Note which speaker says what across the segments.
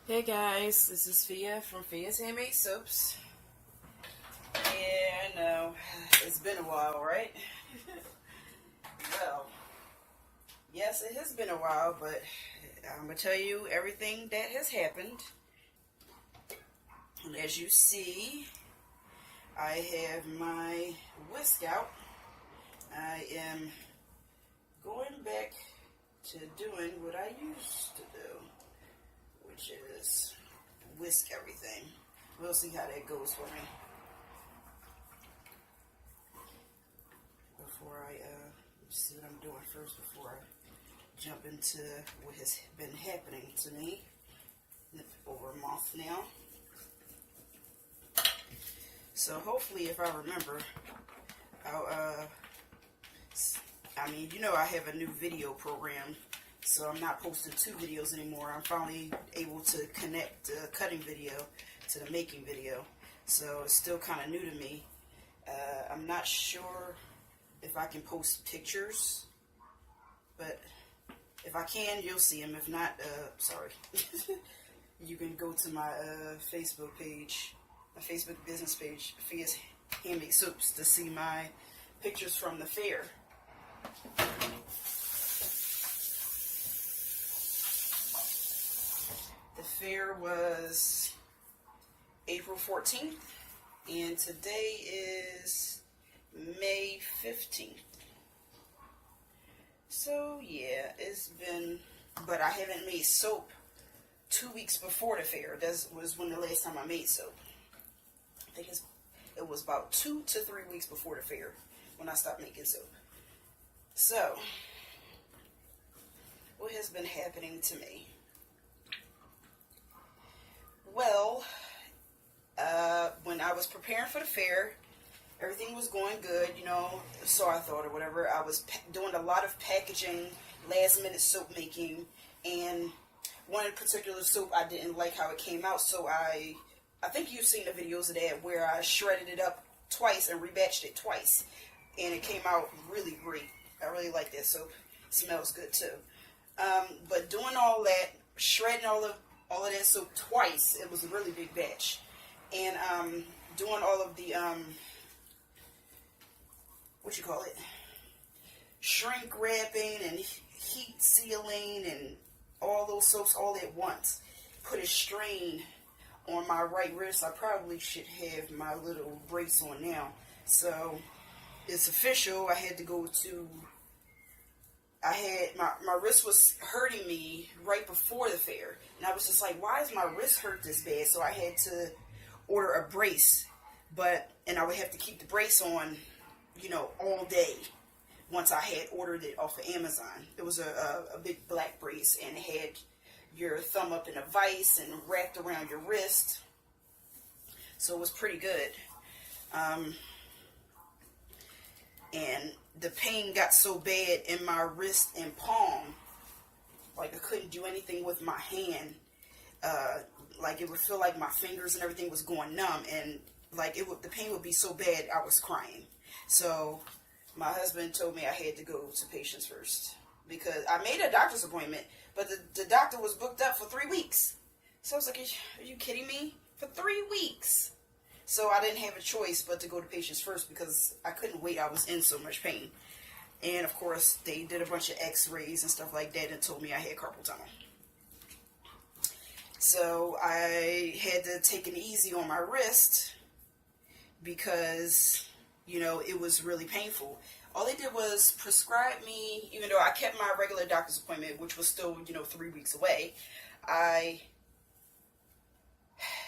Speaker 1: Hey guys, this is Fia from Fia's Handmade Soaps. Yeah, I know, it's been a while, right? Well, yes, it has been a while, but I'm going to tell you everything that has happened. And as you see, I have my whisk out. I am going back to doing what I used to do, which is whisk everything. We'll see how that goes for me. Before I see what I'm doing first before I jump into what has been happening to me over a month now. So hopefully, if I remember, I'll I have a new video program, so I'm not posting 2 videos anymore. I'm finally able to connect the cutting video to the making video, so it's still kind of new to me. I'm not sure if I can post pictures, but if I can, you'll see them. If not, sorry. You can go to my Facebook page, my Facebook business page, Fia's Handmade Soaps, to see my pictures from the fair. The fair was April 14th, and today is May 15th. So yeah, it's been, but I haven't made soap 2 weeks before the fair. That was when the last time I made soap. I think it was about 2 to 3 weeks before the fair when I stopped making soap. So, what has been happening to me? Well, when I was preparing for the fair, everything was going good, so I thought, or whatever. I was doing a lot of packaging, last minute soap making, and one particular soap, I didn't like how it came out, so I think you've seen the videos of that where I shredded it up twice and rebatched it twice, and it came out really great. I really like that soap. It smells good too. But doing all that, shredding all of that soap twice, it was a really big batch, and doing all of the shrink wrapping and heat sealing and all those soaps all at once put a strain on my right wrist. I probably should have my little brace on now. So it's official. I had to go to, my wrist was hurting me right before the fair, and I was just like, why is my wrist hurt this bad? So I had to order a brace, and I would have to keep the brace on, all day. Once I had ordered it off of Amazon, it was a big black brace, and it had your thumb up in a vise and wrapped around your wrist, so it was pretty good. And the pain got so bad in my wrist and palm, like I couldn't do anything with my hand. Like it would feel like my fingers and everything was going numb, and like the pain would be so bad I was crying. So my husband told me I had to go to patients first, because I made a doctor's appointment, but the doctor was booked up for 3 weeks. So I was like, are you kidding me? For 3 weeks. So I didn't have a choice but to go to patients first, because I couldn't wait. I was in so much pain. And of course, they did a bunch of x-rays and stuff like that and told me I had carpal tunnel. So I had to take it easy on my wrist because, it was really painful. All they did was prescribe me, even though I kept my regular doctor's appointment, which was still, 3 weeks away.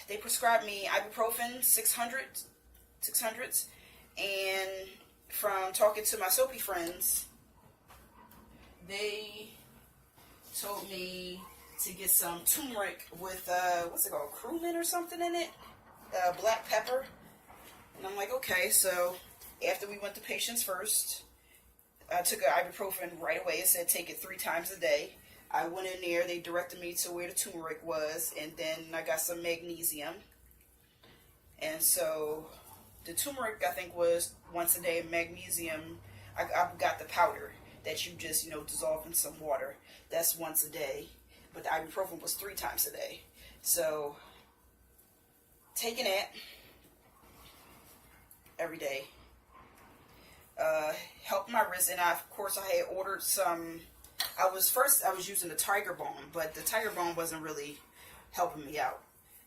Speaker 1: They prescribed me ibuprofen, 600s, and from talking to my soapy friends, they told me to get some turmeric with, cumin or something in it, black pepper, and I'm like, okay. So after we went to patients first, I took an ibuprofen right away. It said take it 3 times a day. I went in there, they directed me to where the turmeric was, and then I got some magnesium. And so the turmeric, I think, was once a day. Magnesium, I got the powder that you just, dissolve in some water. That's once a day. but the ibuprofen was 3 times a day. So taking that every day helped my wrist. And of course, I had ordered some. I was using the Tiger Balm, but the Tiger Balm wasn't really helping me out.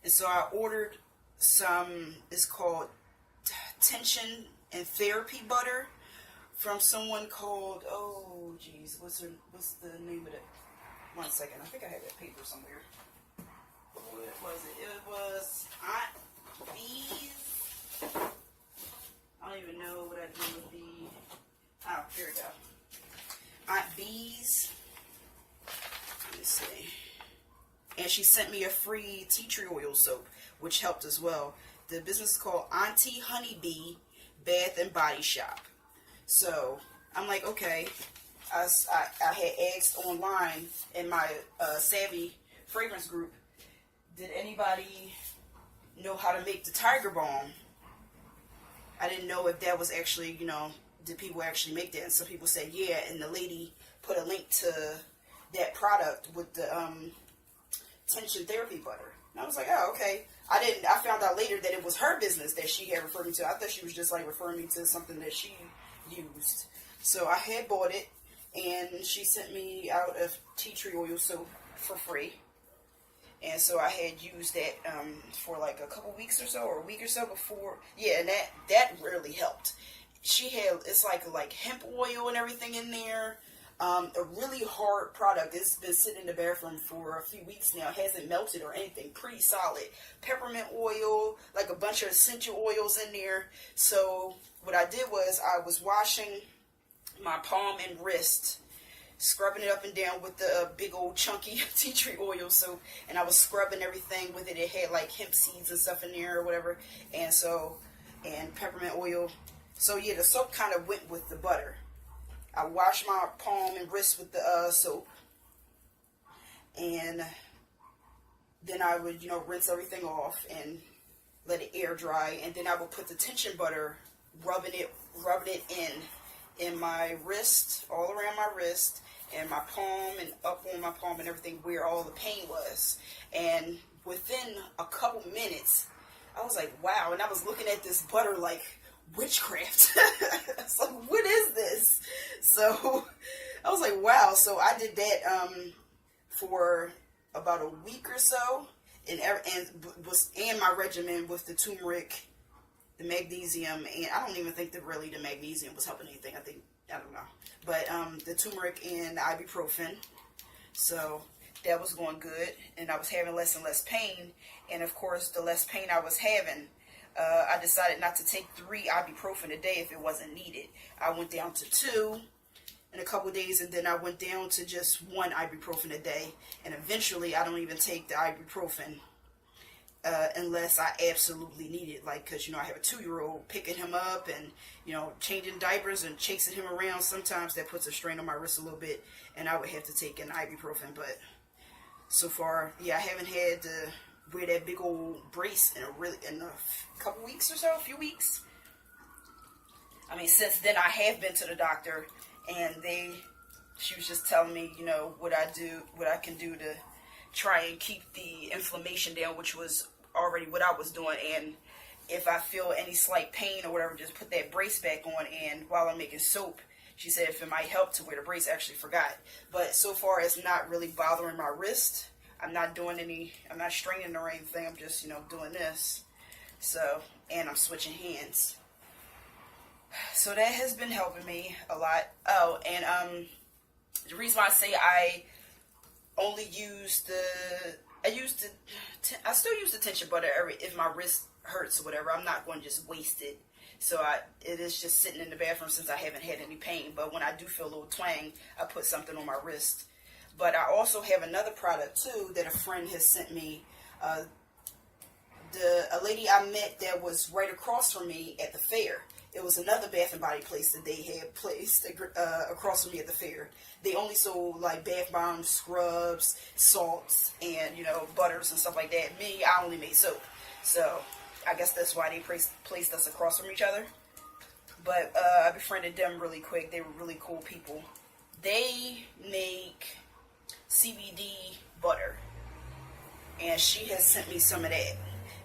Speaker 1: And so I ordered some. It's called Tension and Therapy Butter from someone called, oh geez, what's the name of it? 1 second, I think I had that paper somewhere. What was it? It was Auntie's. I don't even know what I do with the. Oh, here we go. Aunt B's. Let me see. And she sent me a free tea tree oil soap, which helped as well. The business is called Auntie Hunny Bee Bath and Body Shop. So I'm like, okay. I had asked online in my Savvy fragrance group, did anybody know how to make the Tiger Balm? I didn't know if that was actually, did people actually make that? And some people said, yeah, and the lady put a link to that product with the tension therapy butter. And I was like, oh, okay. I found out later that it was her business that she had referred me to. I thought she was just like referring me to something that she used. So I had bought it, and she sent me out a tea tree oil soap for free. And so I had used that for like a couple weeks or so, or a week or so before. Yeah, and that really helped. She had, it's like hemp oil and everything in there. A really hard product. It's been sitting in the bathroom for a few weeks now. It hasn't melted or anything. Pretty solid. Peppermint oil, like a bunch of essential oils in there. So what I did was I was washing my palm and wrist, scrubbing it up and down with the big old chunky tea tree oil soap, and I was scrubbing everything with it. It had like hemp seeds and stuff in there or whatever, and peppermint oil. So yeah, the soap kind of went with the butter. I washed my palm and wrist with the soap, and then I would, rinse everything off and let it air dry, and then I would put the tension butter, rubbing it in my wrist, all around my wrist, and my palm, and up on my palm and everything where all the pain was. And within a couple minutes, I was like, wow. And I was looking at this butter like witchcraft. It's like, what is this? So I was like, wow. So I did that for about a week or so, and my regimen with the turmeric, the magnesium, and I don't even think that really the magnesium was helping anything. I don't know. But the turmeric and the ibuprofen. So that was going good, and I was having less and less pain. And of course, the less pain I was having, I decided not to take 3 ibuprofen a day if it wasn't needed. I went down to 2 in a couple of days, and then I went down to just 1 ibuprofen a day. And eventually, I don't even take the ibuprofen unless I absolutely need it. Like, because, I have a 2-year-old, picking him up and, changing diapers and chasing him around. Sometimes that puts a strain on my wrist a little bit, and I would have to take an ibuprofen. But so far, yeah, I haven't had to wear that big old brace in a couple weeks or so, a few weeks. I mean, since then I have been to the doctor, and she was just telling me, what I can do to try and keep the inflammation down, which was already what I was doing. And if I feel any slight pain or whatever, just put that brace back on. And while I'm making soap, she said if it might help to wear the brace. I actually forgot. But so far, it's not really bothering my wrist. I'm not straining or anything. I'm just, doing this. So, and I'm switching hands. So that has been helping me a lot. Oh, and the reason why I say I only use I still use the tension butter if my wrist hurts or whatever. I'm not going to just waste it. So it is just sitting in the bathroom since I haven't had any pain. But when I do feel a little twang, I put something on my wrist. But I also have another product too that a friend has sent me. A lady I met that was right across from me at the fair. It was another Bath and Body place that they had placed across from me at the fair. They only sold like bath bombs, scrubs, salts, and butters and stuff like that. Me, I only made soap. So I guess that's why they placed us across from each other. But I befriended them really quick. They were really cool people. They make CBD butter, and she has sent me some of that.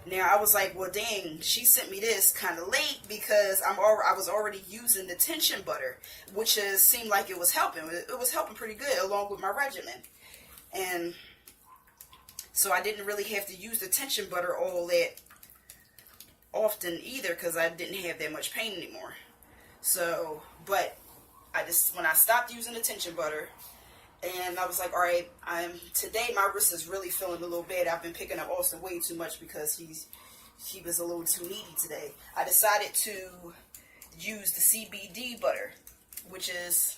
Speaker 1: Now I was like, well, dang, she sent me this kind of late because I was already using the tension butter, which seemed like it was helping. It was helping pretty good along with my regimen, and so I didn't really have to use the tension butter all that often either because I didn't have that much pain anymore. So, but when I stopped using the tension butter, and I was like, all right, today my wrist is really feeling a little bad. I've been picking up Austin way too much because he was a little too needy today. I decided to use the CBD butter, which is,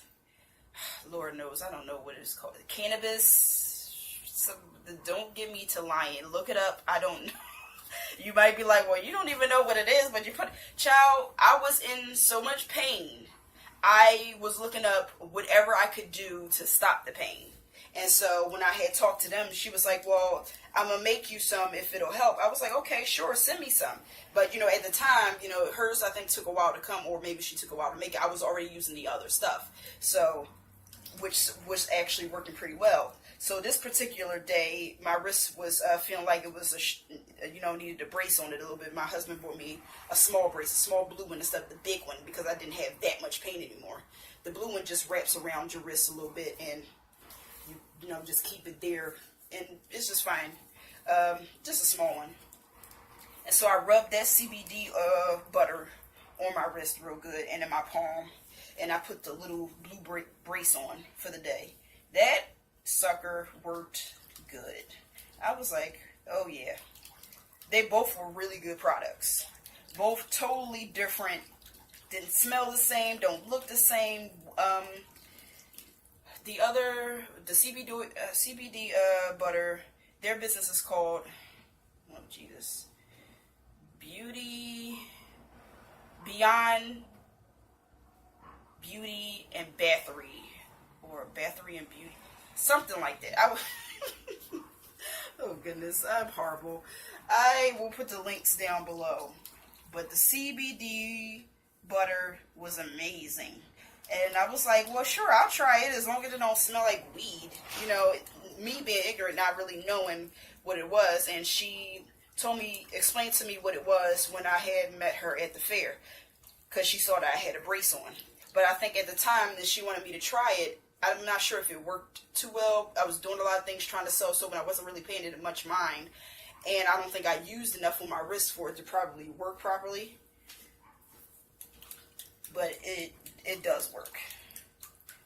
Speaker 1: Lord knows, I don't know what it's called. Cannabis. Don't get me to lying. Look it up. I don't know. You might be like, well, you don't even know what it is, but you put, child, I was in so much pain. I was looking up whatever I could do to stop the pain. And so when I had talked to them, she was like, well, I'm going to make you some if it'll help. I was like, okay, sure, send me some. But, at the time, hers, I think, took a while to come, or maybe she took a while to make it. I was already using the other stuff, so, which was actually working pretty well. So this particular day, my wrist was feeling like it was, needed a brace on it a little bit. My husband bought me a small brace, a small blue one instead of the big one because I didn't have that much pain anymore. The blue one just wraps around your wrist a little bit and, just keep it there. And it's just fine. Just a small one. And so I rubbed that CBD butter on my wrist real good and in my palm. And I put the little blue brace on for the day. That sucker worked good. I was like, oh yeah. They both were really good products. Both totally different. Didn't smell the same, don't look the same. The CBD butter, their business is called, oh Jesus, Beyond Beauty and Bathery, or Bathery and Beauty, something like that. Oh goodness, I'm horrible. I will put the links down below. But the CBD butter was amazing. And I was like, well, sure, I'll try it as long as it don't smell like weed. Me being ignorant, not really knowing what it was. And she explained to me what it was when I had met her at the fair. Because she saw that I had a brace on. But I think at the time that she wanted me to try it, I'm not sure if it worked too well. I was doing a lot of things trying to sell soap, and I wasn't really paying it much mind. And I don't think I used enough on my wrist for it to probably work properly. But it does work.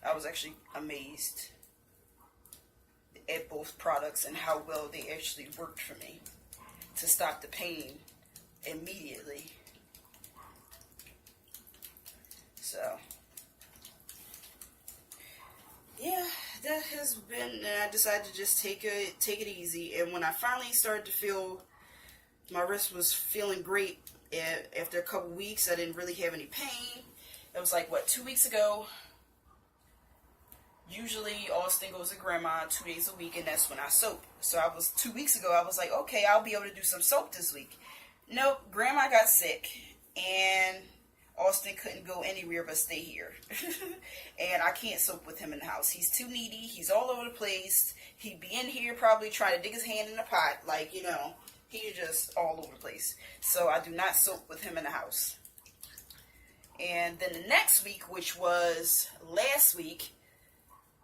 Speaker 1: I was actually amazed at both products and how well they actually worked for me to stop the pain immediately. So, yeah, that has been, I decided to just take it easy. And when I finally started to feel, my wrist was feeling great after a couple weeks, I didn't really have any pain. It was like, 2 weeks ago. Usually Austin goes to grandma 2 days a week, and that's when I soap. So 2 weeks ago, I was like, okay, I'll be able to do some soap this week. Nope, grandma got sick, and Austin couldn't go anywhere but stay here. And I can't soap with him in the house. He's too needy. He's all over the place. He'd be in here probably trying to dig his hand in the pot. He's just all over the place. So I do not soap with him in the house. And then the next week, which was last week,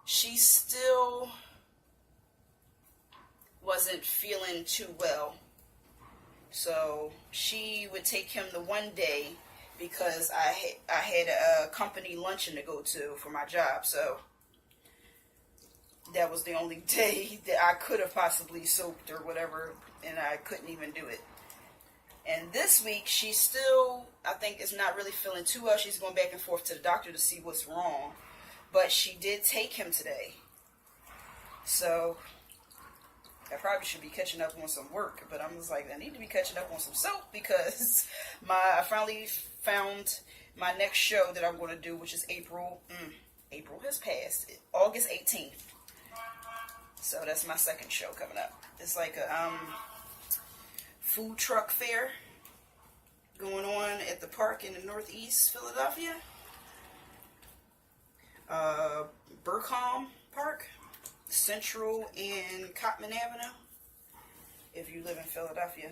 Speaker 1: she still wasn't feeling too well. So she would take him the one day because I had a company luncheon to go to for my job. So that was the only day that I could have possibly soaped or whatever, and I couldn't even do it. And this week, she still, I think, is not really feeling too well. She's going back and forth to the doctor to see what's wrong. But she did take him today. So, I probably should be catching up on some work. But I'm just like, I need to be catching up on some soap because I finally found my next show that I'm going to do, which is April has passed. August 18th. So, that's my second show coming up. It's like a food truck fair going on at the park in the Northeast Philadelphia. Burcombe Park. Central and Cotman Avenue, if you live in Philadelphia,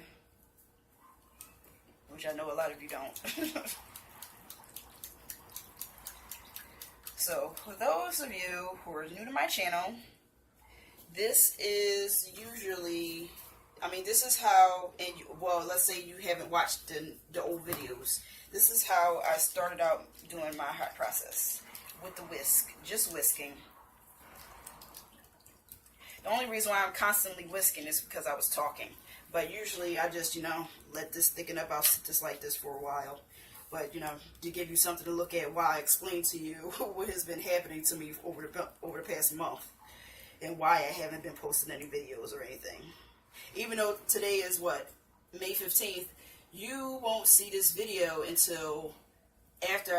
Speaker 1: which I know a lot of you don't. So, for those of you who are new to my channel, this is usually, this is how, well, let's say you haven't watched the old videos. This is how I started out doing my hot process with the whisk, just whisking. The only reason why I'm constantly whisking is because I was talking. But usually I just, let this thicken up. I'll sit this like this for a while. But, to give you something to look at while I explain to you what has been happening to me over the past month. And why I haven't been posting any videos or anything. Even though today is what? May 15th. You won't see this video until after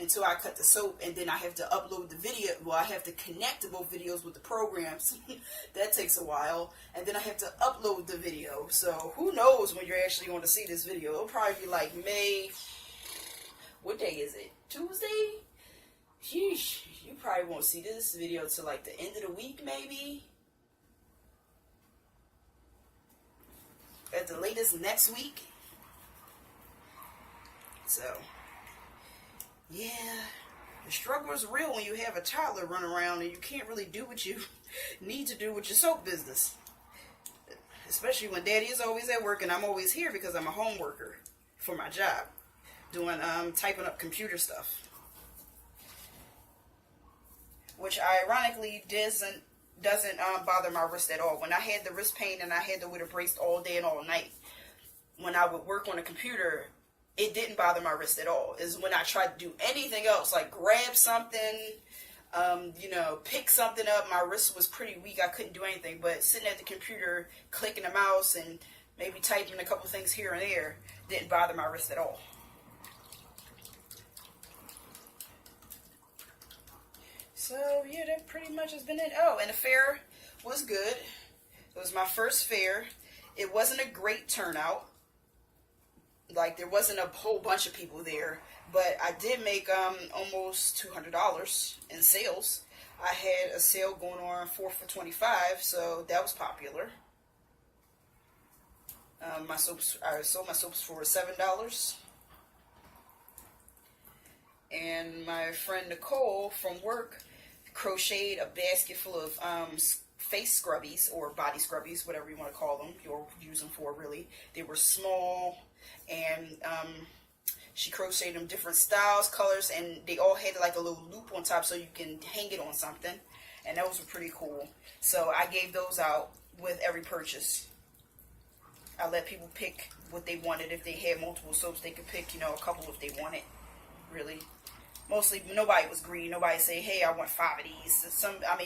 Speaker 1: until I cut the soap, and then I have to upload the video. Well, I have to connect to both videos with the programs. That takes a while. And then I have to upload the video. So who knows when you're actually going to see this video. It'll probably be like May, what day is it? Tuesday? Sheesh, you probably won't see this video till like the end of the week, maybe. At the latest, next week. So, yeah, the struggle is real when you have a toddler run around and you can't really do what you need to do with your soap business. Especially when Daddy is always at work and I'm always here because I'm a home worker for my job, doing typing up computer stuff. Which ironically doesn't bother my wrist at all. When I had the wrist pain and I had to wear the brace all day and all night, when I would work on a computer, it didn't bother my wrist at all. Is when I tried to do anything else, like grab something, pick something up, my wrist was pretty weak. I couldn't do anything. But sitting at the computer, clicking the mouse, and maybe typing a couple things here and there, didn't bother my wrist at all. So, yeah, that pretty much has been it. Oh, and the fair was good. It was my first fair. It wasn't a great turnout. Like, there wasn't a whole bunch of people there. But I did make almost $200 in sales. I had a sale going on 4 for $25, so that was popular. I sold my soaps for $7. And my friend Nicole from work crocheted a basket full of face scrubbies or body scrubbies, whatever you want to call them. You'll use them for, really. They were small, and she crocheted them different styles, colors, and they all had like a little loop on top so you can hang it on something. And those were pretty cool. So I gave those out with every purchase. I let people pick what they wanted. If they had multiple soaps, they could pick, a couple if they wanted, really. Mostly, nobody was greedy. Nobody say, hey, I want 5 of these.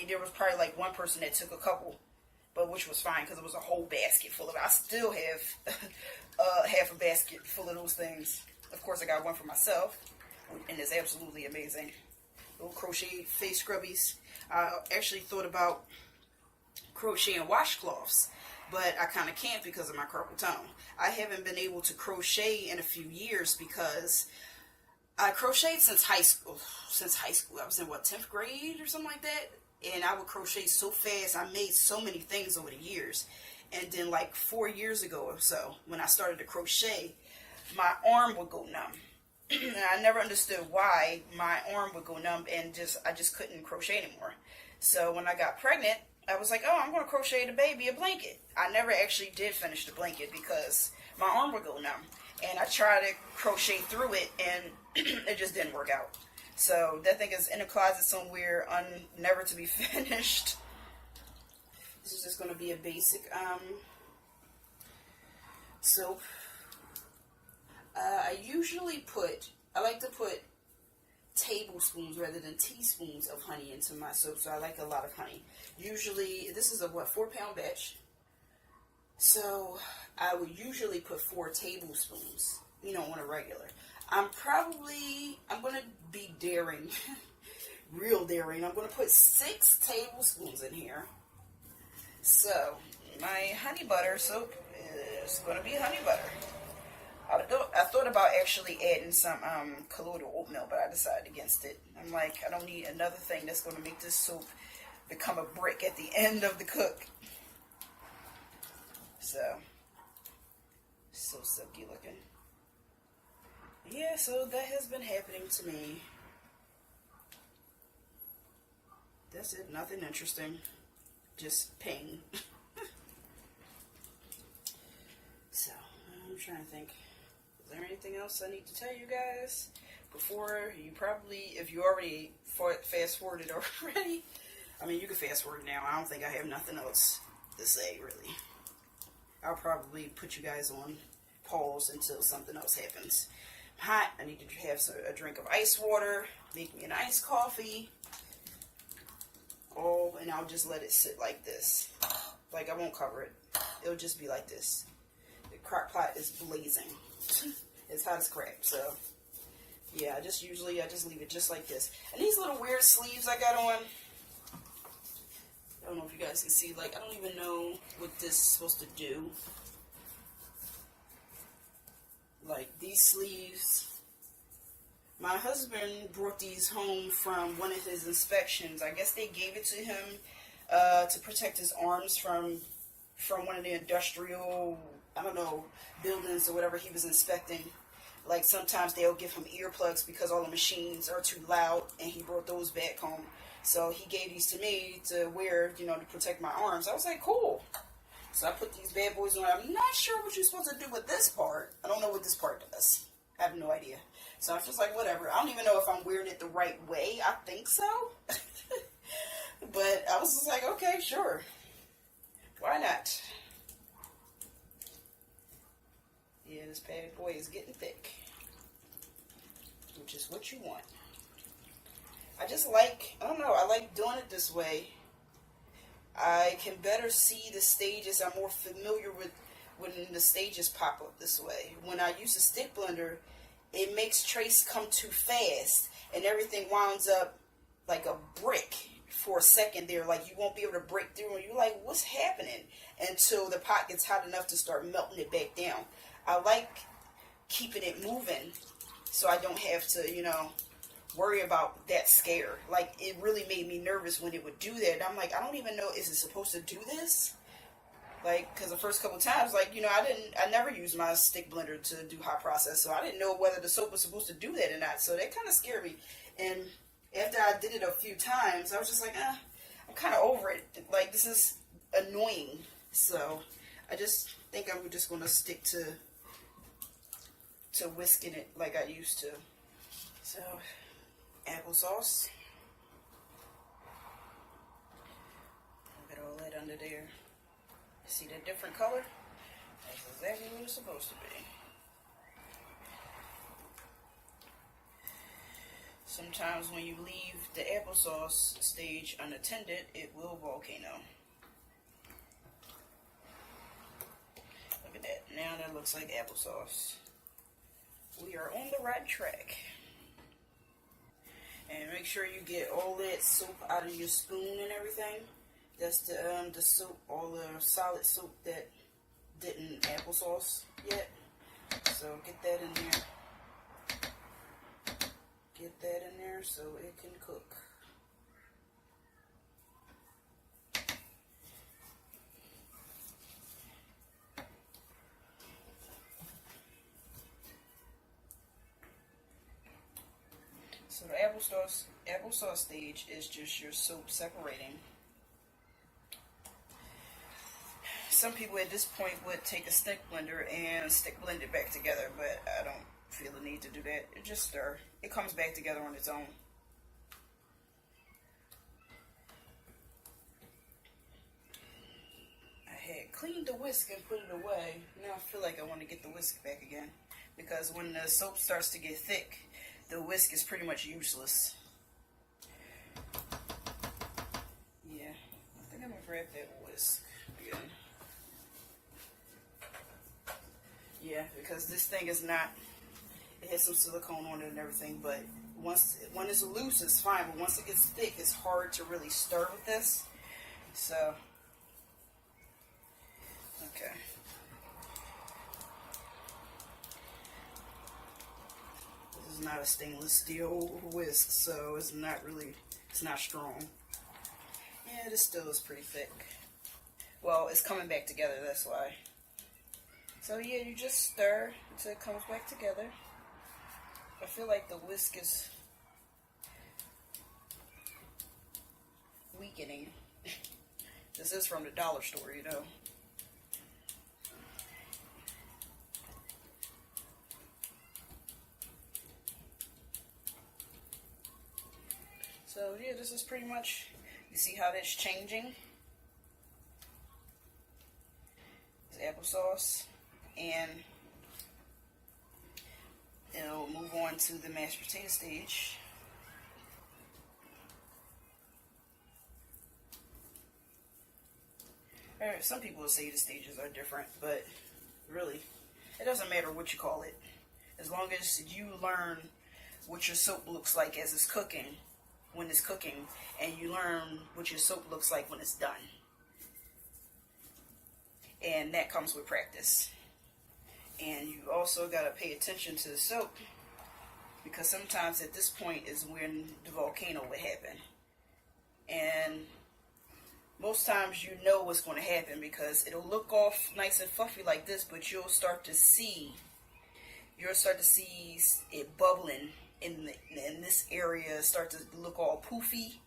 Speaker 1: There was probably like one person that took a couple, but which was fine because it was a whole basket full of it. I still have half a basket full of those things. Of course, I got one for myself, and it's absolutely amazing. Little crochet face scrubbies. I actually thought about crocheting washcloths, but I kind of can't because of my carpal tunnel. I haven't been able to crochet in a few years because I crocheted since high school. I was in 10th grade or something like that. And I would crochet so fast. I made so many things over the years. And then like 4 years ago or so, when I started to crochet, my arm would go numb. And I never understood why my arm would go numb, and I just couldn't crochet anymore. So when I got pregnant, I was like, oh, I'm going to crochet the baby a blanket. I never actually did finish the blanket because my arm would go numb. And I tried to crochet through it, and it just didn't work out. So that thing is in a closet somewhere, never to be finished. This is just going to be a basic soap. I like to put tablespoons rather than teaspoons of honey into my soap, so I like a lot of honey. Usually, this is a 4-pound batch. So I would usually put 4 tablespoons, on a regular. I'm going to be daring, real daring. I'm going to put 6 tablespoons in here. So my honey butter soap is going to be honey butter. I thought about actually adding some colloidal oatmeal, but I decided against it. I'm like, I don't need another thing that's going to make this soap become a brick at the end of the cook. So silky looking. Yeah, so that has been happening to me. That's it, nothing interesting. Just pain. So, I'm trying to think. Is there anything else I need to tell you guys? Before, you probably, if you already fast forwarded already, I mean, you can fast forward now. I don't think I have nothing else to say, really. I'll probably put you guys on pause until something else happens. I'm hot. I need to have a drink of ice water. Make me an iced coffee. Oh, and I'll just let it sit like this. Like, I won't cover it. It'll just be like this. The crock pot is blazing. It's hot as crap, so yeah, I just leave it just like this. And these little weird sleeves I got on, I don't know if you guys can see, like, I don't even know what this is supposed to do. Like, these sleeves, my husband brought these home from one of his inspections. I guess they gave it to him to protect his arms from one of the industrial, I don't know, buildings or whatever he was inspecting. Like, sometimes they'll give him earplugs because all the machines are too loud, and he brought those back home. So he gave these to me to wear, you know, to protect my arms. I was like, cool. So I put these bad boys on. I'm not sure what you're supposed to do with this part. I don't know what this part does. I have no idea. So I'm just like, whatever. I don't even know if I'm wearing it the right way. I think so. But I was just like, okay, sure. Why not? Yeah, this bad boy is getting thick. Which is what you want. I just like, I don't know, I like doing it this way. I can better see the stages. I'm more familiar with when the stages pop up this way. When I use a stick blender, it makes trace come too fast, and everything winds up like a brick for a second there. Like, you won't be able to break through, and you're like, what's happening? Until the pot gets hot enough to start melting it back down. I like keeping it moving so I don't have to, you know, worry about that scare. Like, it really made me nervous when it would do that. And I'm like, I don't even know, is it supposed to do this? Like, because the first couple times, like, you know, I never used my stick blender to do hot process, so I didn't know whether the soap was supposed to do that or not. So that kind of scared me. And after I did it a few times, I was just like, I'm kind of over it. Like, this is annoying. So I just think I'm just going to stick to whisking it like I used to. So, applesauce. Look at all that under there. See that different color? That's exactly what it's supposed to be. Sometimes when you leave the applesauce stage unattended, it will volcano. Look at that. Now that looks like applesauce. We are on the right track. And make sure you get all that soap out of your spoon and everything. That's the soap, all the solid soap that didn't applesauce yet. So get that in there. Get that in there so it can cook. So the applesauce stage is just your soap separating. Some people at this point would take a stick blender and blend it back together, but I don't feel the need to do that. It just stir. It comes back together on its own. I had cleaned the whisk and put it away. Now I feel like I want to get the whisk back again, because when the soap starts to get thick, the whisk is pretty much useless. Yeah, I think I'm going to grab that whisk again. Yeah, because this thing is not, it has some silicone on it and everything, but when it's loose, it's fine, but once it gets thick, it's hard to really stir with this. So, okay. This is not a stainless steel whisk, so it's not strong. Yeah, Yeah, this still is pretty thick. Well, it's coming back together, that's why. So yeah, you just stir until it comes back together. I feel like the whisk is weakening. This is from the dollar store, you know. So yeah, this is pretty much, you see how that's changing? It's applesauce, and it'll move on to the mashed potato stage. Some people will say the stages are different, but really, it doesn't matter what you call it. As long as you learn what your soap looks like as it's cooking, when it's cooking, and you learn what your soap looks like when it's done. And that comes with practice. And you also got to pay attention to the soap, because sometimes at this point is when the volcano would happen. And most times you know what's going to happen, because it'll look off nice and fluffy like this, but you'll start to see it bubbling in this area, start to look all poofy,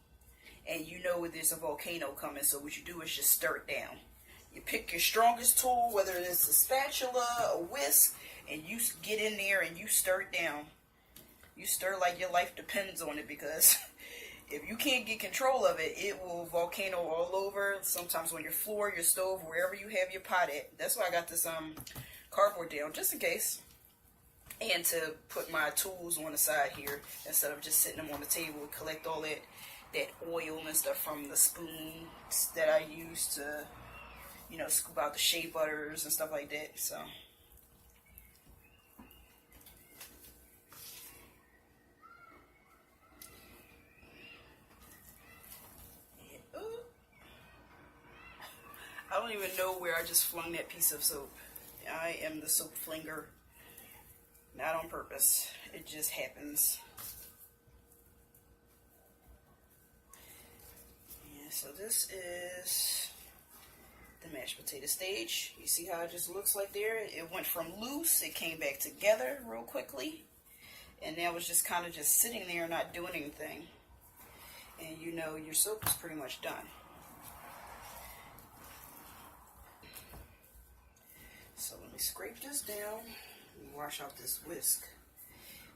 Speaker 1: and you know there's a volcano coming. So what you do is just stir it down. You pick your strongest tool, whether it's a spatula, a whisk, and you get in there and you stir it down. You stir like your life depends on it, because if you can't get control of it, it will volcano all over. Sometimes on your floor, your stove, wherever you have your pot at. That's why I got this cardboard down, just in case. And to put my tools on the side here, instead of just sitting them on the table and collect all that oil and stuff from the spoons that I use to, you know, scoop out the shea butters and stuff like that. So I don't even know where I just flung that piece of soap. I am the soap flinger. Not on purpose. It just happens. Yeah, so this is the mashed potato stage. You see how it just looks like there? It went from loose, it came back together real quickly. And now it's just kind of just sitting there not doing anything. And you know your soap is pretty much done. So let me scrape this down and wash out this whisk.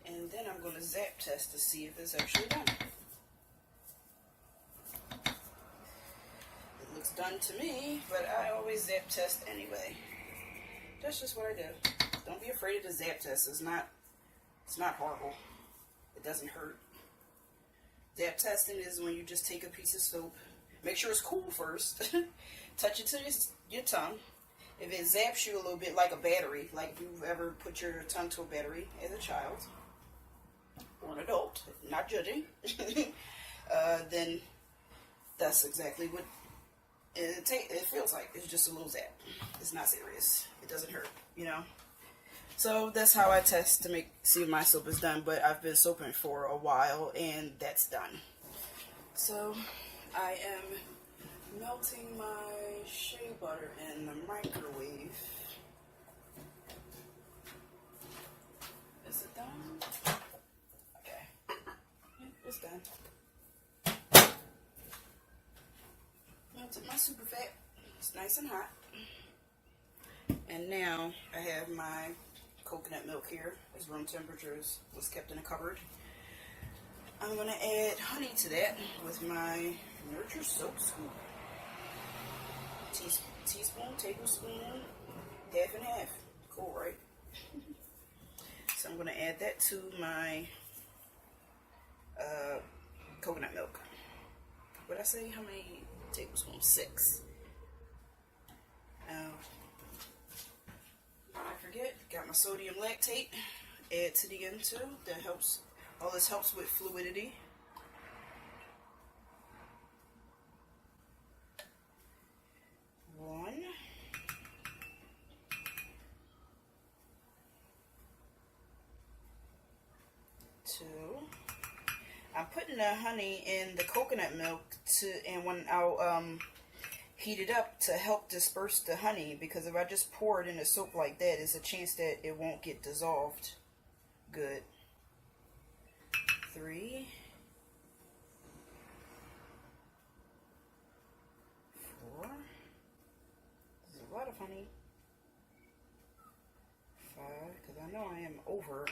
Speaker 1: And then I'm going to zap test to see if it's actually done. It looks done to me, but I always zap test anyway. That's just what I do. Don't be afraid of the zap test. It's not horrible. It doesn't hurt. Zap testing is when you just take a piece of soap. Make sure it's cool first. Touch it to your tongue. If it zaps you a little bit like a battery, like if you've ever put your tongue to a battery as a child or an adult, not judging, then that's exactly what it feels like. It's just a little zap. It's not serious. It doesn't hurt, you know. So that's how I test to see if my soap is done. But I've been soaping for a while, and that's done. So I am melting my shea butter in the microwave. Is it done? Okay. It's done. Melted my super fat. It's nice and hot. And now I have my coconut milk here. It's room temperature. Was kept in a cupboard. I'm going to add honey to that with my Nurture Soap Scoop. Teaspoon, tablespoon, half and half. Cool, right? So I'm going to add that to my coconut milk. What did I say? How many tablespoons? 6. I forget. Got my sodium lactate. Add to the end too. That helps. All this helps with fluidity. I'm putting the honey in the coconut milk and when I'll heat it up to help disperse the honey, because if I just pour it in the soap like that, there's a chance that it won't get dissolved good. 3, 4. This is a lot of honey. 5, because I know I am over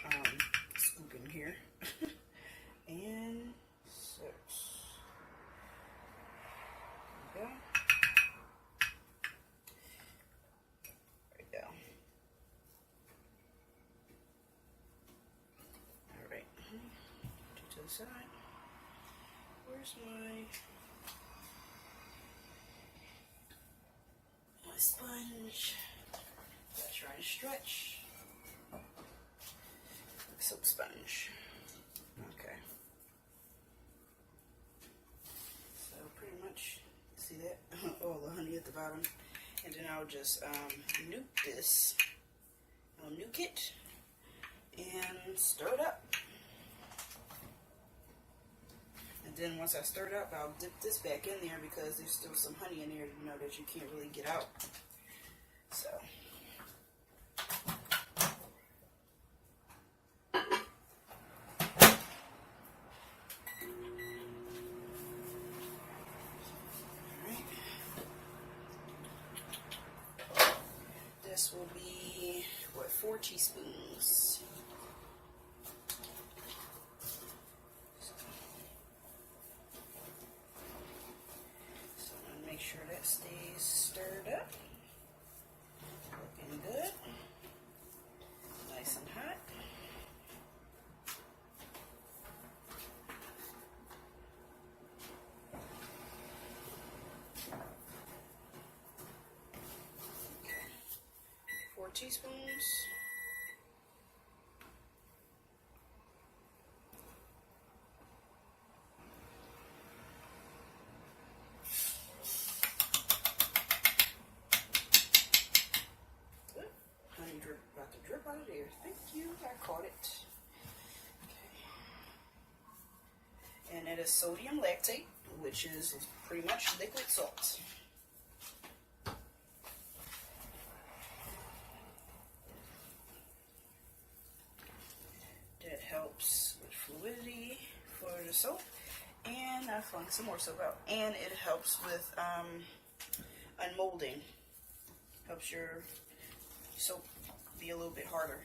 Speaker 1: scooping here. And 6. There we go. There we go. Alright. To the side. Where's my sponge? Gotta try and stretch. Soap sponge. Okay. So pretty much, see that? All the honey at the bottom. And then I'll just nuke this. I'll nuke it and stir it up. And then once I stir it up, I'll dip this back in there because there's still some honey in there, you know, that you can't really get out. So. This will be, what, 4 teaspoons. So I'm gonna make sure that stays stirred up. Looking good. Nice and hot. Teaspoons. Good. Honey about to drip out of there. Thank you. I caught it. Okay. And that is sodium lactate, which is pretty much liquid salt. Helps with fluidity for the soap, and I flung some more soap out, and it helps with unmolding. Helps your soap be a little bit harder.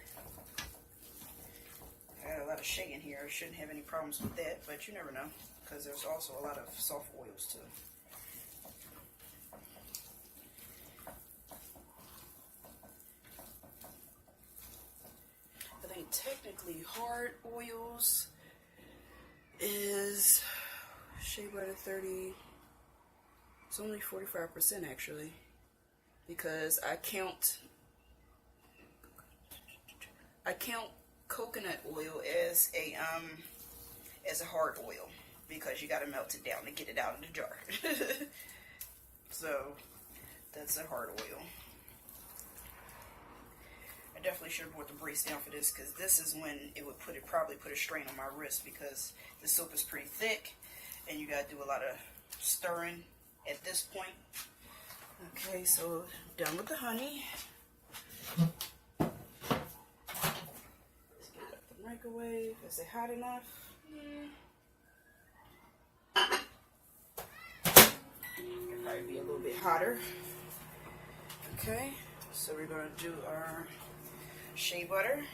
Speaker 1: I got a lot of shea in here. I shouldn't have any problems with that, but you never know, because there's also a lot of soft oils too. Technically, hard oils is shea butter 30. It's only 45% actually, because I count coconut oil as a hard oil, because you got to melt it down to get it out of the jar. So that's a hard oil. Definitely should have brought the brace down for this, because this is when it would probably put a strain on my wrist, because the soap is pretty thick and you got to do a lot of stirring at this point. Okay, so done with the honey. Let's get it out the microwave. Is it hot enough? It'll probably be a little bit hotter. Okay, so we're going to do our shea butter.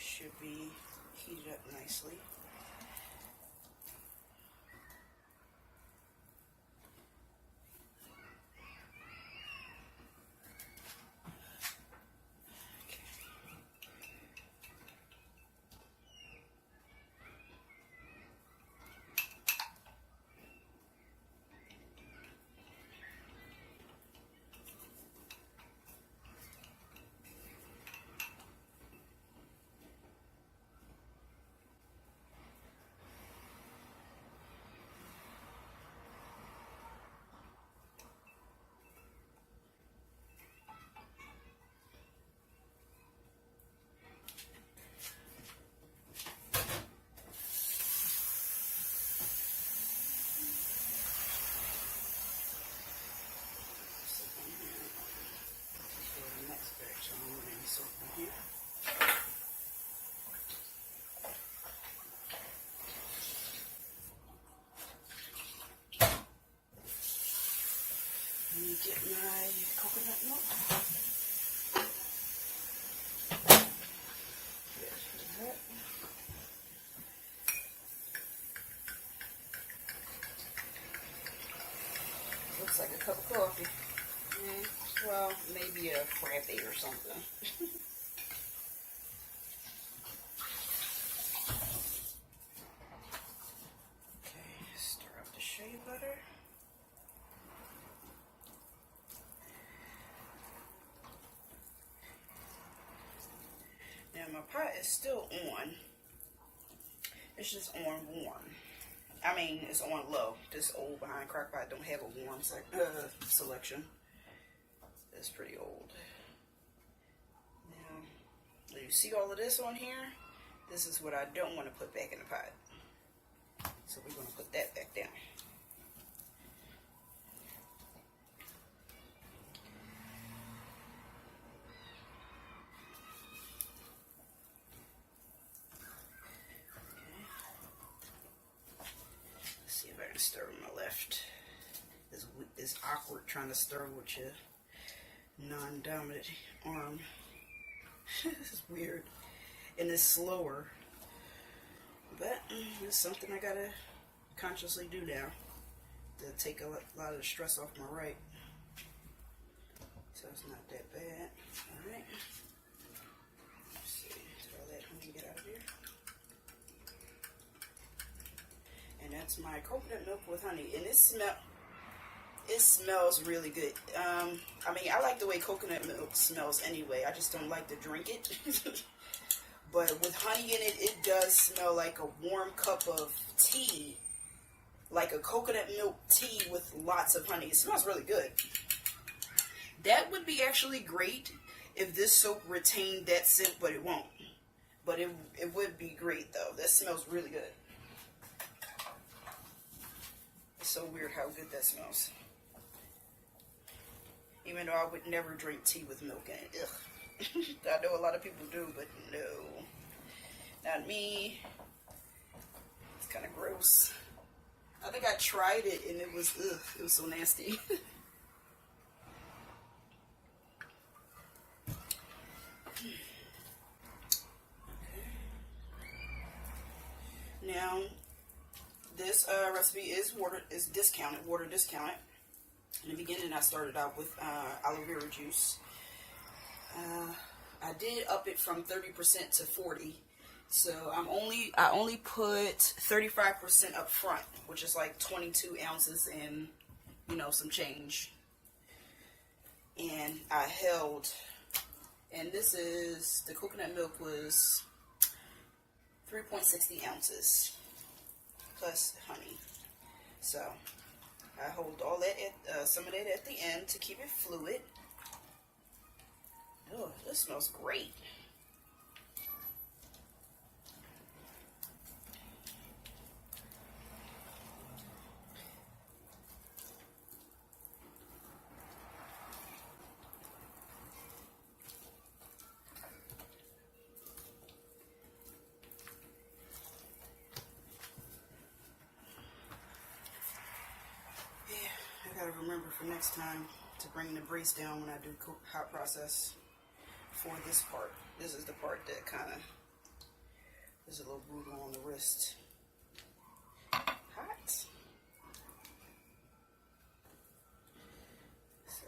Speaker 1: Should be heated up nicely. Let me get my coconut milk. Looks like a cup of coffee. Well, maybe a frappe or something. Okay, stir up the shea butter. Now my pot is still on. It's just on warm. I mean, it's on low. This old behind crock pot don't have a warm selection. It's pretty old. Now, you see all of this on here? This is what I don't want to put back in the pot. So we're going to put that back down. Stir with my left. It's awkward trying to stir with your non-dominant arm. This is weird. And it's slower. But it's something I gotta consciously do now to take a lot of the stress off my right. So it's not that bad. Alright. Let's see. Throw that honey, get out of here. And that's my coconut milk with honey, and it smells really good. I mean, I like the way coconut milk smells anyway. I just don't like to drink it. But with honey in it, it does smell like a warm cup of tea, like a coconut milk tea with lots of honey. It smells really good. That would be actually great if this soap retained that scent, but it won't. But it would be great though. That smells really good. It's so weird how good that smells. Even though I would never drink tea with milk in it. Ugh. I know a lot of people do, but no. Not me. It's kind of gross. I think I tried it and it was, ugh, it was so nasty. Now, this recipe is water discounted. In the beginning, I started out with aloe vera juice. I did up it from 30% to 40%. So I only put 35% up front, which is like 22 ounces and, you know, some change. And I held, and this is, the coconut milk was 3.60 ounces plus honey. So I hold all that at some of that at the end to keep it fluid. Oh, this smells great. Remember for next time to bring the brace down when I do hot process for this part. This is the part that kind of is a little brutal on the wrist. Hot. So.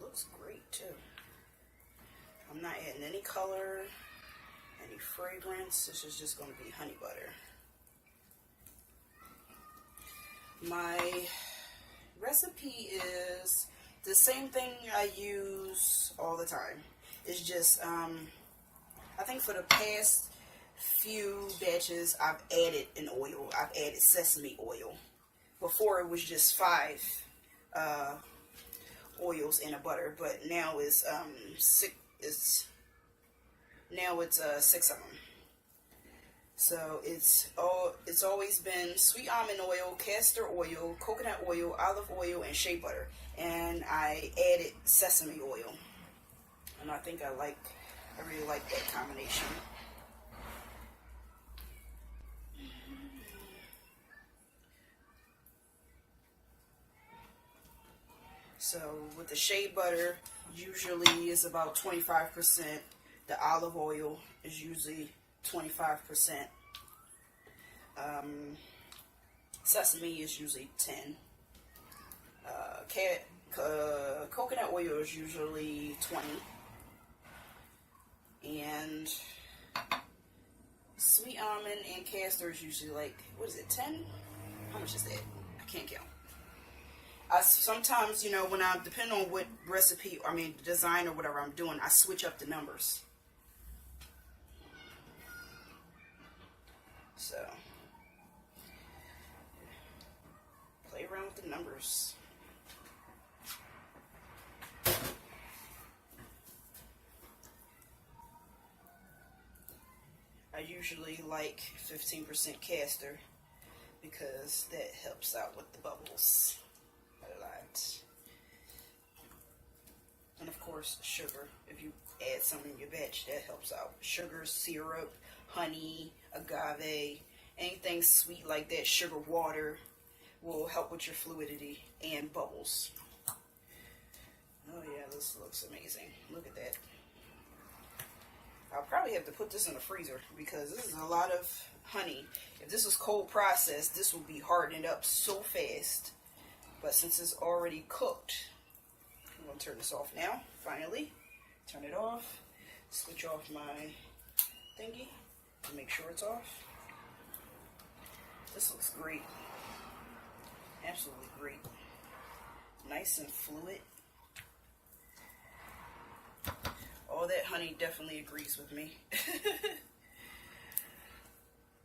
Speaker 1: Looks great too. I'm not adding any color, any fragrance. This is just going to be honey butter. My recipe is the same thing I use all the time. It's just, I think for the past few batches, I've added an oil. I've added sesame oil. Before it was just 5 oils in a butter, but now it's 6. Now it's 6 of them. So it's always been sweet almond oil, castor oil, coconut oil, olive oil, and shea butter. And I added sesame oil. And I think I really like that combination. So with the shea butter, usually is about 25%. The olive oil is usually 25%. Sesame is usually 10. Coconut oil is usually 20. And sweet almond and castor is usually like, what is it, 10? How much is that? I can't count. Sometimes, you know, when I, depending on what recipe, I mean, design or whatever I'm doing, I switch up the numbers. So, play around with the numbers. I usually like 15% castor because that helps out with the bubbles a lot. And of course, sugar. If you add some in your batch, that helps out. Sugar, syrup, honey, agave, anything sweet like that, sugar water will help with your fluidity and bubbles. Oh yeah, this looks amazing. Look at that. I'll probably have to put this in the freezer because this is a lot of honey. If this was cold processed, this will be hardened up so fast. But since it's already cooked, I'm going to turn this off now, finally. Turn it off. Switch off my thingy to make sure it's off. This looks great. Absolutely great. Nice and fluid. Oh, that honey definitely agrees with me.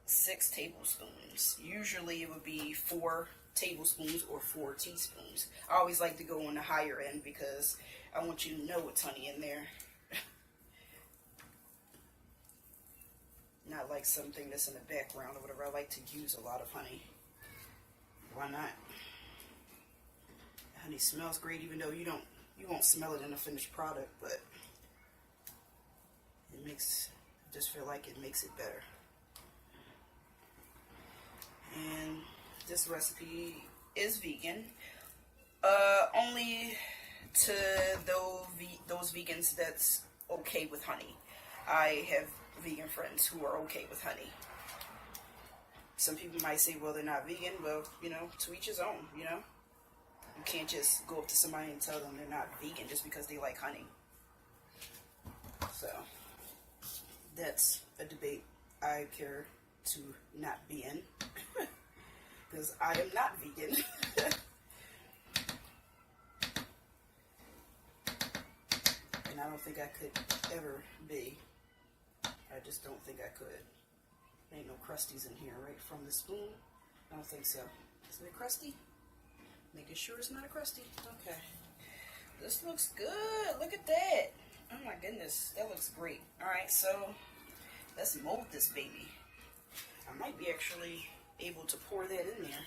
Speaker 1: 6 tablespoons. Usually it would be 4 tablespoons or 4 teaspoons. I always like to go on the higher end because I want you to know what's honey in there. Not like something that's in the background or whatever. I like to use a lot of honey. Why not? Honey smells great, even though you won't smell it in the finished product, but it makes, I just feel like it makes it better. And this recipe is vegan. Only to those vegans that's okay with honey. I have vegan friends who are okay with honey. Some people might say, well, they're not vegan. Well, you know, to each his own, you know. You can't just go up to somebody and tell them they're not vegan just because they like honey. So, that's a debate I care to not be in. Because I am not vegan. And I don't think I could ever be. I just don't think I could. Ain't no crusties in here, right? From the spoon? I don't think so. Is it crusty? Making sure it's not a crusty. Okay. This looks good. Look at that. Oh my goodness. That looks great. Alright, so let's mold this baby. I might be actually able to pour that in there.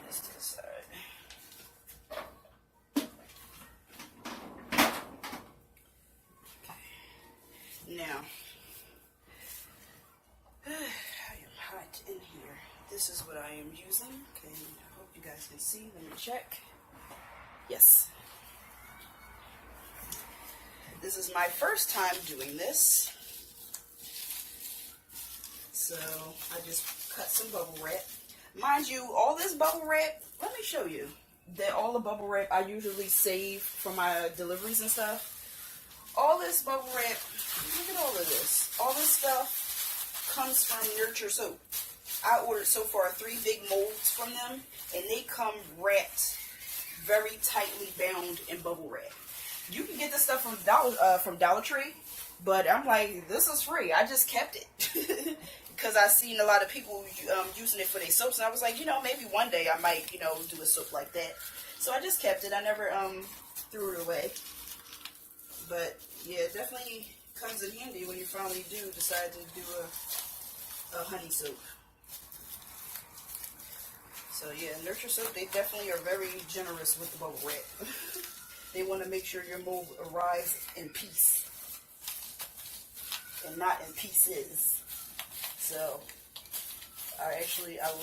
Speaker 1: This to the side. Now, I am hot in here. This is what I am using. Okay, I hope you guys can see. Let me check. Yes. This is my first time doing this. So, I just cut some bubble wrap. Mind you, all this bubble wrap, let me show you. That all the bubble wrap I usually save for my deliveries and stuff. All this bubble wrap, look at all of this. All this stuff comes from Nurture Soap. I ordered so far 3 big molds from them, and they come wrapped, very tightly bound in bubble wrap. You can get this stuff from Dollar Tree, but I'm like, this is free. I just kept it because I seen a lot of people using it for their soaps, and I was like, you know, maybe one day I might, you know, do a soap like that. So I just kept it. I never threw it away. But yeah, it definitely comes in handy when you finally do decide to do a honey soap. So yeah, Nurture Soap, they definitely are very generous with the bubble wrap. They want to make sure your mold arrives in peace and not in pieces. So I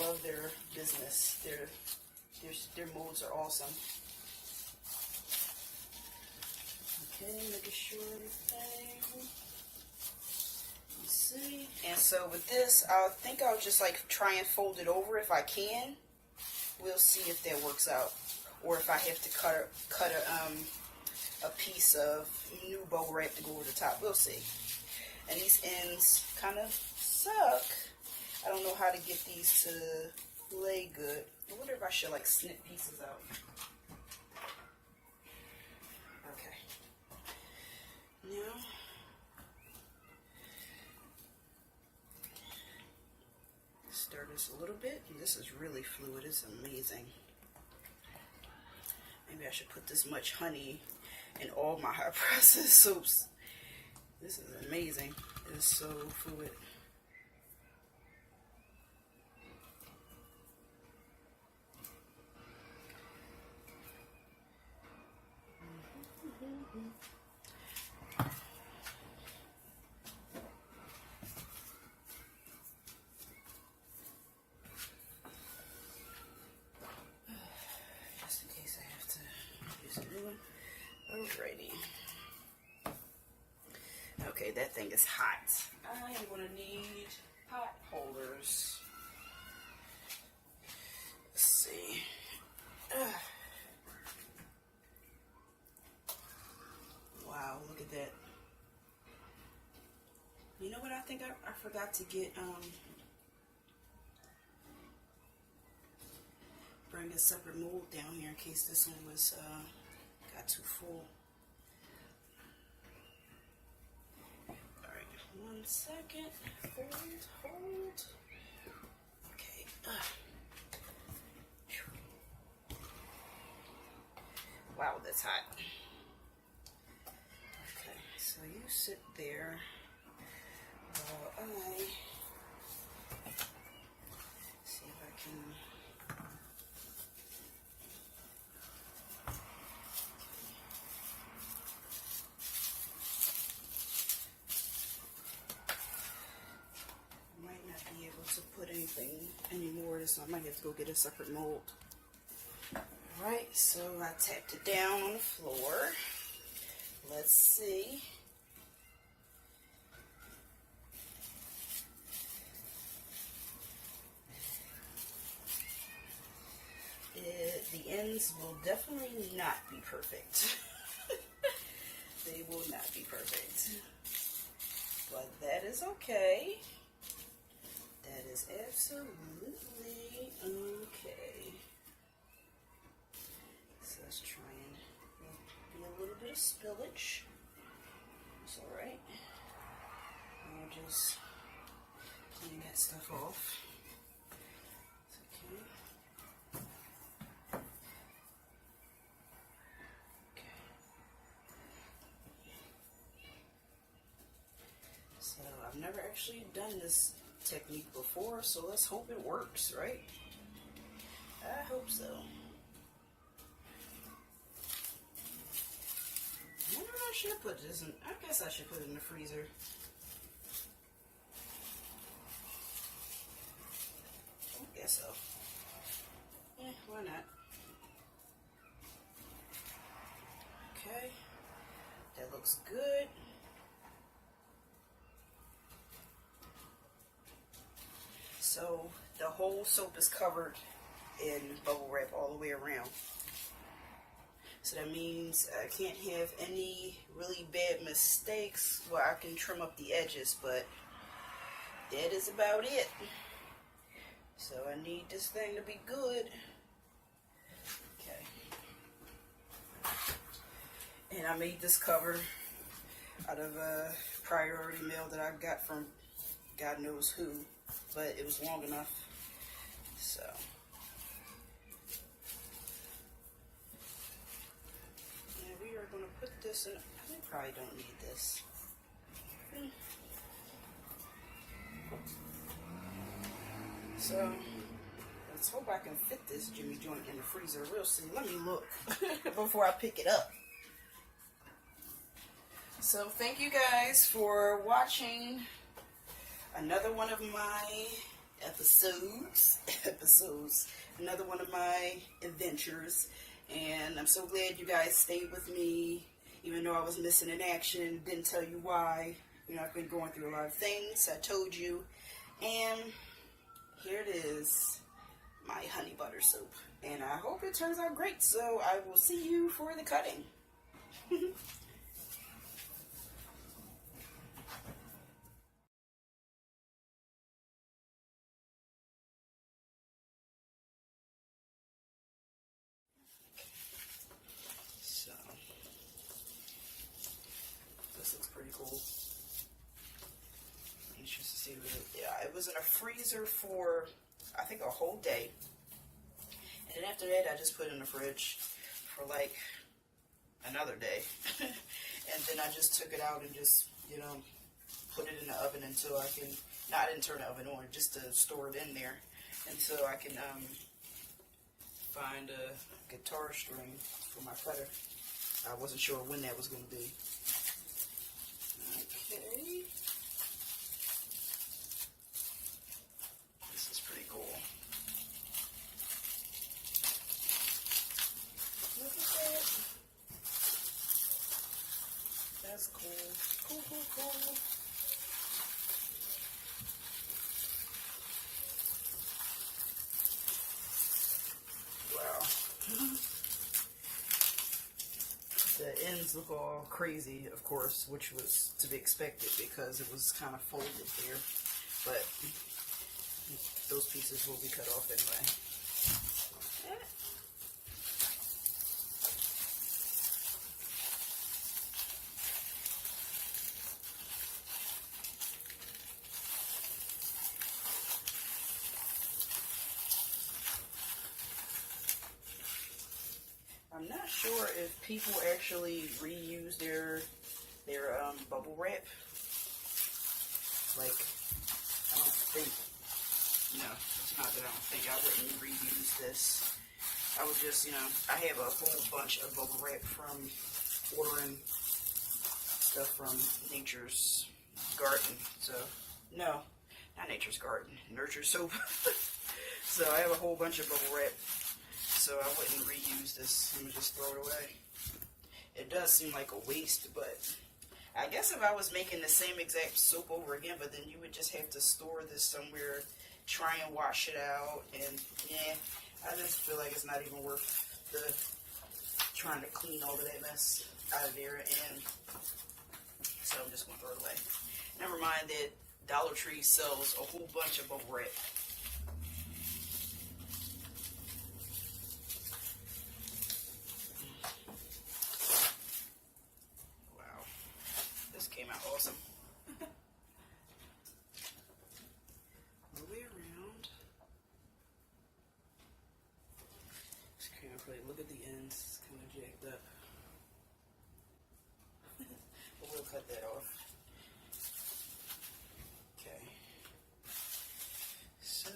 Speaker 1: love their business. Their molds are awesome. Okay, making sure everything. Let's see. And so with this, I think I'll just like try and fold it over if I can. We'll see if that works out, or if I have to cut a piece of new bubble wrap to go over the top. We'll see. And these ends kind of suck. I don't know how to get these to lay good. I wonder if I should like snip pieces out. Okay. Now, stir this a little bit. This is really fluid. It's amazing. Maybe I should put this much honey in all my hot process soaps. This is amazing. It's so fluid. Just in case I have to use a new one. Alrighty. Okay, that thing is hot. I am going to need pot holders. Let's see. Wow, look at that. You know what I think I forgot to get, bring a separate mold down here in case this one was, got too full. Alright, 1 second. Hold. Okay. Wow, that's hot. Okay, so you sit there while I see if I can. Might not be able to put anything anymore, so I might have to go get a separate mold. Alright, so I tapped it down on the floor. Let's see. The ends will definitely not be perfect. They will not be perfect. But that is okay. That is absolutely okay. So let's try and be a little bit of spillage. It's alright. I'll just clean that stuff off. It's okay. So I've never actually done this technique before, so let's hope it works, right? I hope so. I wonder if I should put this in. I guess I should put it in the freezer. I guess so. Why not? Okay. That looks good. So the whole soap is covered in bubble wrap all the way around. So that means I can't have any really bad mistakes. Well, I can trim up the edges, but that is about it. So I need this thing to be good. Okay. And I made this cover out of a priority mail that I got from God knows who. But it was long enough, so. And we are going to put this in. We probably don't need this. So, let's hope I can fit this Jimmy joint in the freezer. We'll see. Let me look before I pick it up. So, thank you guys for watching another one of my episodes, another one of my adventures, and I'm so glad you guys stayed with me, even though I was missing in action. Didn't tell you why. You know, I've been going through a lot of things. I told you, and here it is, my honey butter soap, and I hope it turns out great. So I will see you for the cutting. So this looks pretty cool. Anxious to see what it was in a freezer for I think a whole day, and then after that I just put it in the fridge for like another day. And then I just took it out and just, you know, put it in the oven until I can, no, I didn't turn the oven on, just to store it in there until I can find a guitar string for my cutter. I wasn't sure when that was going to be. Okay. This is pretty cool. Look at that. That's cool. Cool, cool, cool. Wow. The ends look all crazy, of course, which was to be expected because it was kind of folded there. But those pieces will be cut off anyway. I'm not sure if people actually reuse their bubble wrap. Like, I don't think, no, it's not that I don't think I wouldn't reuse this. I would just, you know, I have a whole bunch of bubble wrap from ordering stuff from Nature's Garden. So, no, not Nature's Garden, Nurture Soap. So I have a whole bunch of bubble wrap. So I wouldn't reuse this. I'm going to just throw it away. It does seem like a waste, but I guess if I was making the same exact soap over again, but then you would just have to store this somewhere, try and wash it out, and yeah, I just feel like it's not even worth the trying to clean all of that mess out of there, and so I'm just going to throw it away. Never mind that Dollar Tree sells a whole bunch of bubble wrap. Came out awesome. All the way around. Just carefully look at the ends. It's kind of jacked up. But we'll cut that off. Okay. So,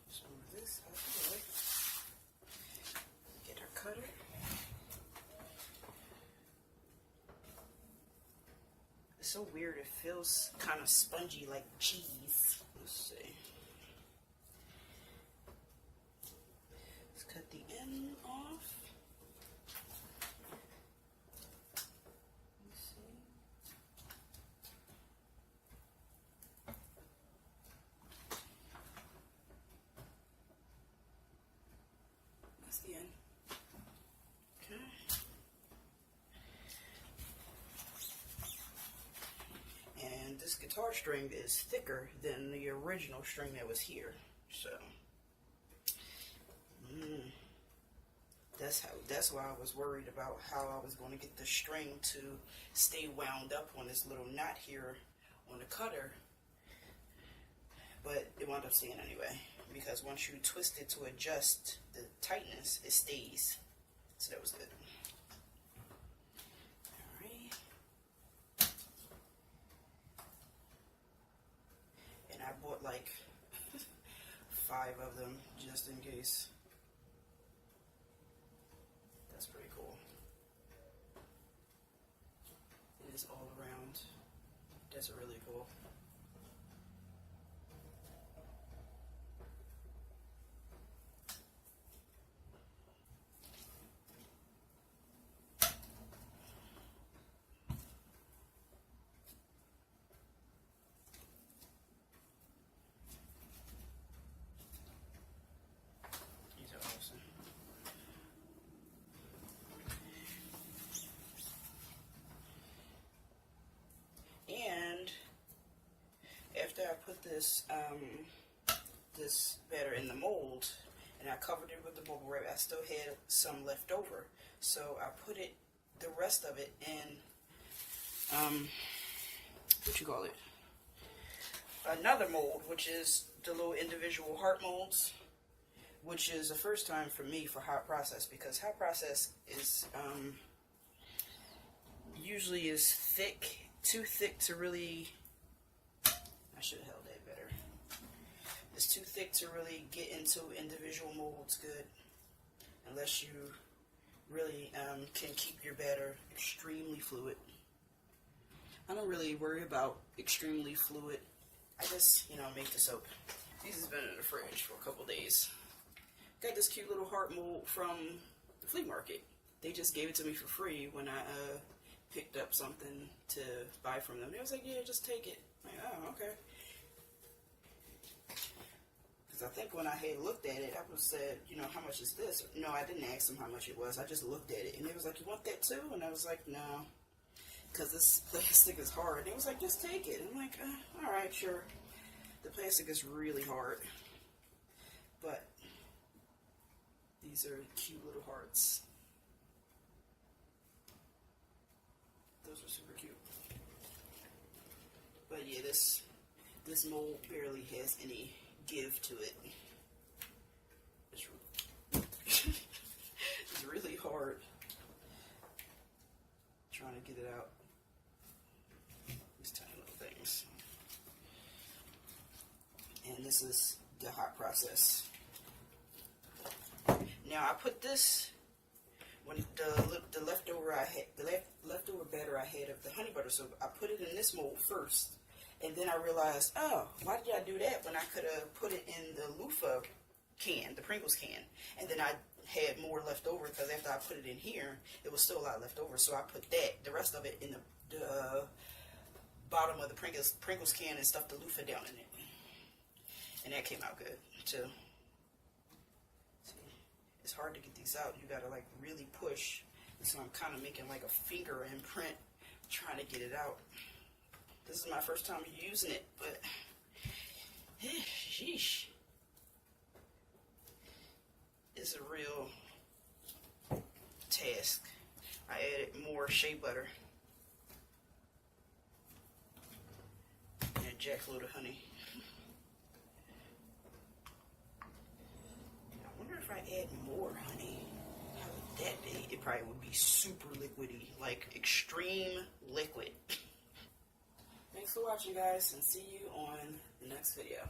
Speaker 1: let's move this out of the way. Get our cutter. So weird, it feels kind of spongy like cheese. Let's see. Let's cut the end off. Let's see. That's the end. Okay. This guitar string is thicker than the original string that was here, so that's why I was worried about how I was going to get the string to stay wound up on this little knot here on the cutter, but it wound up staying anyway, because once you twist it to adjust the tightness, it stays, so that was good. I bought like 5 of them just in case. That's pretty cool. It is all around. That's really cool. put this this batter in the mold, and I covered it with the bubble wrap. I still had some left over, so I put the rest of it in what you call it, another mold, which is the little individual heart molds, which is the first time for me for hot process, because hot process is usually is thick, too thick to really, I should have held that better. It's too thick to really get into individual molds good, unless you really can keep your batter extremely fluid. I don't really worry about extremely fluid. I just, make the soap. These has been in the fridge for a couple days. Got this cute little heart mold from the flea market. They just gave it to me for free when I picked up something to buy from them. They was like, yeah, just take it. I'm like, oh, okay. Because I think when I had looked at it, I was said, how much is this? No, I didn't ask them how much it was. I just looked at it. And they was like, you want that too? And I was like, no. Because this plastic is hard. They was like, just take it. I'm like, all right, sure. The plastic is really hard. But these are cute little hearts. Those are super cute. But yeah, this mold barely has any give to it. It's really hard trying to get it out. These tiny little things. And this is the hot process. Now I put this when the leftover leftover batter I had of the honey butter soap. I put it in this mold first, and then I realized, oh, why did I do that when I could have put it in the loofah can, the Pringles can, and then I had more left over because after I put it in here, it was still a lot left over. So I put the rest of it in the bottom of the Pringles can and stuffed the loofah down in it, and that came out good too. It's hard to get these out. You gotta like really push. So I'm kind of making like a finger imprint trying to get it out. This is my first time using it, but sheesh. It's a real task. I added more shea butter and a jackload of honey. I wonder if I add more honey, how would that be? It probably would be super liquidy, like extreme liquid. Thanks for watching, guys, and see you on the next video.